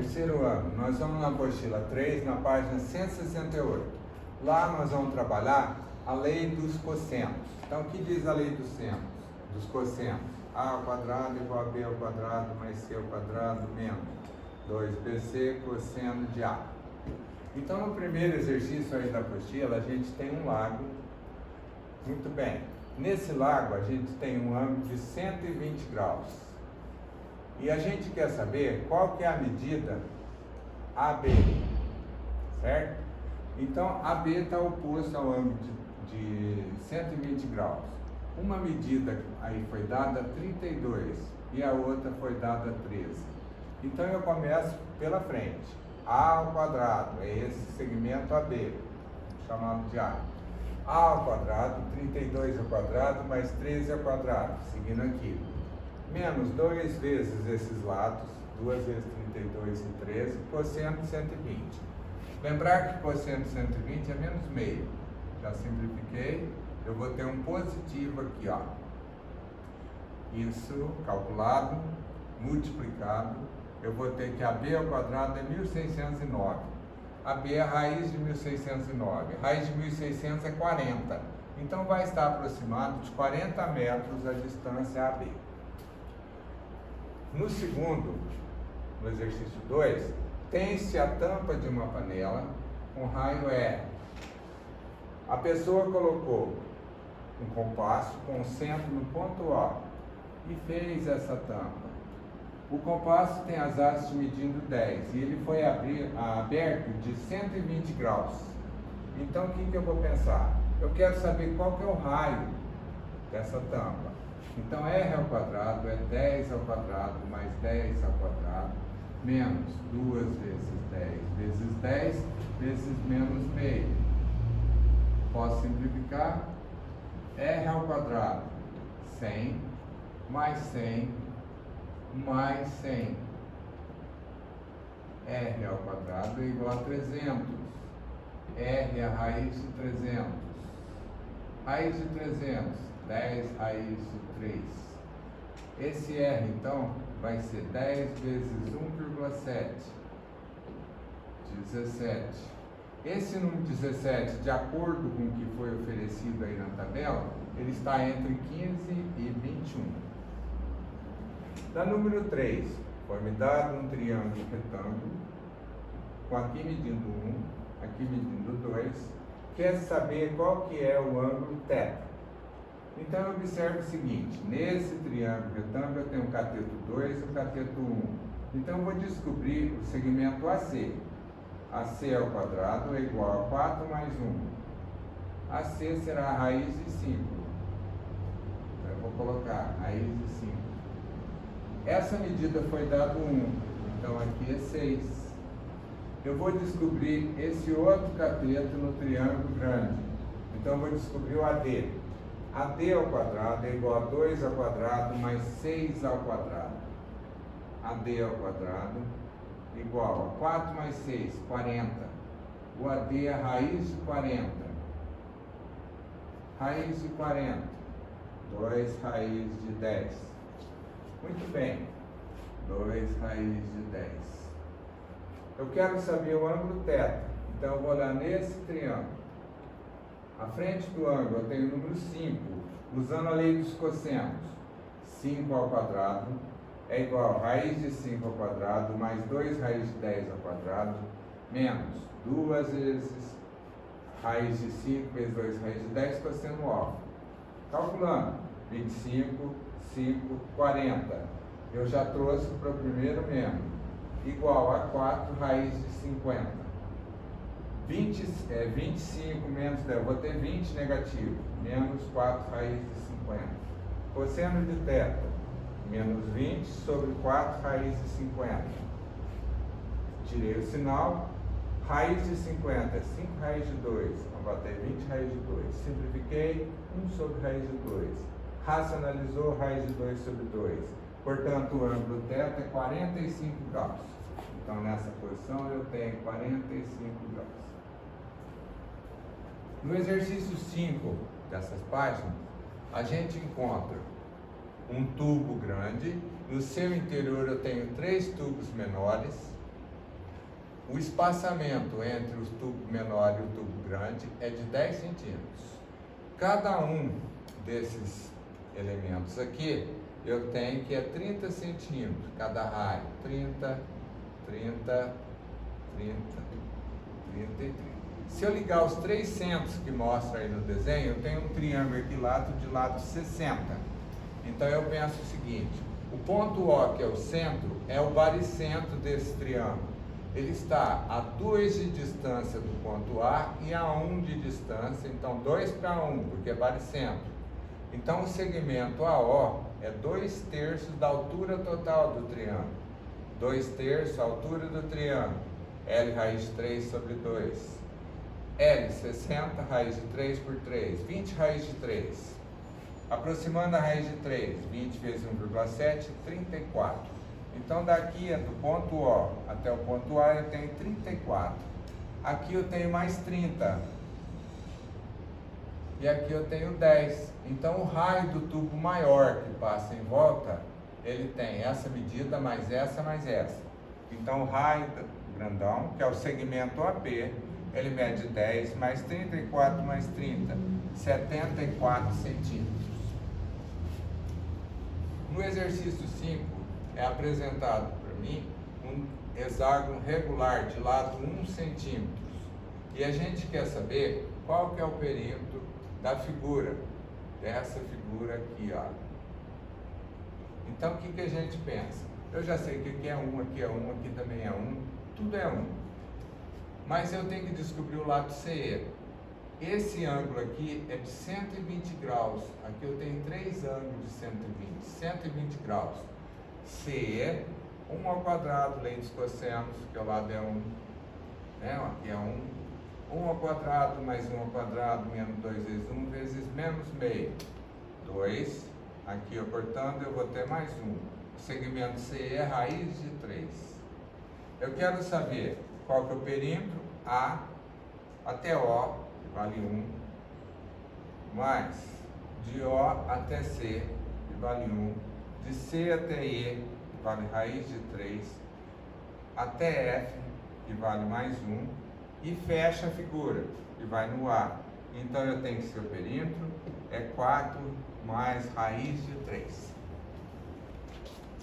terceiro ano, nós vamos na apostila 3, na página 168. Lá nós vamos trabalhar a lei dos cossenos. Então, o que diz a lei dos cossenos? A ao quadrado igual a B ao quadrado mais C ao quadrado menos 2BC cosseno de A. Então, no primeiro exercício aí da apostila, a gente tem um lago. Muito bem. Nesse lago, a gente tem um ângulo de 120 graus. E a gente quer saber qual que é a medida AB, certo? Então, AB está oposto ao ângulo de 120 graus. Uma medida aí foi dada 32 e a outra foi dada 13. Então, eu começo pela frente. A ao quadrado é esse segmento AB, chamado de A. A ao quadrado, 32 ao quadrado, mais 13 ao quadrado, seguindo aqui. Menos 2 vezes esses lados, 2 vezes 32 e 13, cosseno de 120. Lembrar que cosseno de 120 é menos meio. Já simplifiquei, eu vou ter um positivo aqui, ó. Isso, calculado, multiplicado, eu vou ter que AB ao quadrado é 1609. AB é a raiz de 1609. Raiz de 1600 é 40. Então, vai estar aproximado de 40 metros a distância AB. No segundo, no exercício 2, tem-se a tampa de uma panela com raio R. A pessoa colocou um compasso com o centro no ponto O e fez essa tampa. O compasso tem as hastes medindo 10 e ele foi aberto de 120 graus. Então, o que eu vou pensar? Eu quero saber qual que é o raio dessa tampa. Então, R ao quadrado é 10 ao quadrado mais 10 ao quadrado menos 2 vezes 10 vezes 10 vezes menos meio. Posso simplificar? R ao quadrado, 100 mais 100 mais 100. R ao quadrado é igual a 300. R é a raiz de 300. Raiz de 300, 10 raiz de 3. Esse R, então, vai ser 10 vezes 1,7. 17. Esse número 17, de acordo com o que foi oferecido aí na tabela, ele está entre 15 e 21. Da número 3, foi me dado um triângulo retângulo, com aqui medindo 1, aqui medindo 2, quer saber qual que é o ângulo θ. Então, observe o seguinte, nesse triângulo retângulo eu tenho o cateto 2 e o cateto 1. Então, eu vou descobrir o segmento AC. AC ao quadrado é igual a 4 mais 1. AC será a raiz de 5. Então, eu vou colocar raiz de 5. Essa medida foi dado 1, então aqui é 6. Eu vou descobrir esse outro cateto no triângulo grande. Então, eu vou descobrir o AD. AD ao quadrado é igual a 2 ao quadrado mais 6 ao quadrado. AD ao quadrado igual a 4 mais 6, 40. O AD é a raiz de 40. Raiz de 40. 2 raiz de 10. Muito bem. 2 raiz de 10. Eu quero saber o ângulo θ. Então, eu vou olhar nesse triângulo. À frente do ângulo, eu tenho o número 5, usando a lei dos cossenos. 5 ao quadrado é igual a raiz de 5 ao quadrado mais 2 raiz de 10 ao quadrado menos 2 vezes raiz de 5 vezes 2 raiz de 10 cosseno óbvio. Calculando, 25, 5, 40. Eu já trouxe para o primeiro membro, igual a 4 raiz de 50. 25 menos 10, eu vou ter 20 negativo, menos 4 raiz de 50. Cosseno de θ, menos 20 sobre 4 raiz de 50. Tirei o sinal, raiz de 50 é 5 raiz de 2, então vou ter 20 raiz de 2. Simplifiquei, 1 sobre raiz de 2. Racionalizou, raiz de 2 sobre 2. Portanto, o ângulo θ é 45 graus. Então, nessa posição, eu tenho 45 graus. No exercício 5 dessas páginas, a gente encontra um tubo grande. No seu interior, eu tenho 3 tubos menores. O espaçamento entre o tubo menor e o tubo grande é de 10 centímetros. Cada um desses elementos aqui, eu tenho que é 30 centímetros, cada raio. 30, 30, 30, 30 e 30. Se eu ligar os três centros que mostra aí no desenho, eu tenho um triângulo equilátero de lado 60. Então eu penso o seguinte, o ponto O, que é o centro, é o baricentro desse triângulo. Ele está a 2 de distância do ponto A e a 1 de distância, então 2 para 1, porque é baricentro. Então o segmento AO é 2/3 da altura total do triângulo. 2/3 a altura do triângulo. L raiz de 3 sobre 2. L, 60, raiz de 3 por 3. 20 raiz de 3. Aproximando a raiz de 3. 20 vezes 1,7, 34. Então daqui do ponto O até o ponto A eu tenho 34. Aqui eu tenho mais 30. E aqui eu tenho 10. Então o raio do tubo maior que passa em volta, ele tem essa medida mais essa mais essa. Então o raio grandão, que é o segmento AP, ele mede 10 mais 34 mais 30, 74 centímetros. No exercício 5, é apresentado para mim um hexágono regular de lado 1 centímetro. E a gente quer saber qual que é o perímetro da figura, dessa figura aqui, ó. Então, o que que a gente pensa? Eu já sei que aqui é 1, aqui é 1, aqui também é 1, tudo é 1. Mas eu tenho que descobrir o lado CE. Esse ângulo aqui é de 120 graus. Aqui eu tenho 3 ângulos de 120 graus. CE, 1 ao quadrado, lei dos cossenos, que ao lado é 1, né? Aqui é 1. 1 ao quadrado mais 1 ao quadrado, menos 2 vezes 1 vezes menos meio. 2. Aqui eu cortando, eu vou ter mais 1. O segmento CE é raiz de 3. Eu quero saber qual que é o perímetro A até O, que vale 1, mais de O até C, que vale 1, de C até E, que vale raiz de 3, até F, que vale mais 1, e fecha a figura, que vai no A. Então eu tenho que ser o perímetro, é 4 mais raiz de 3.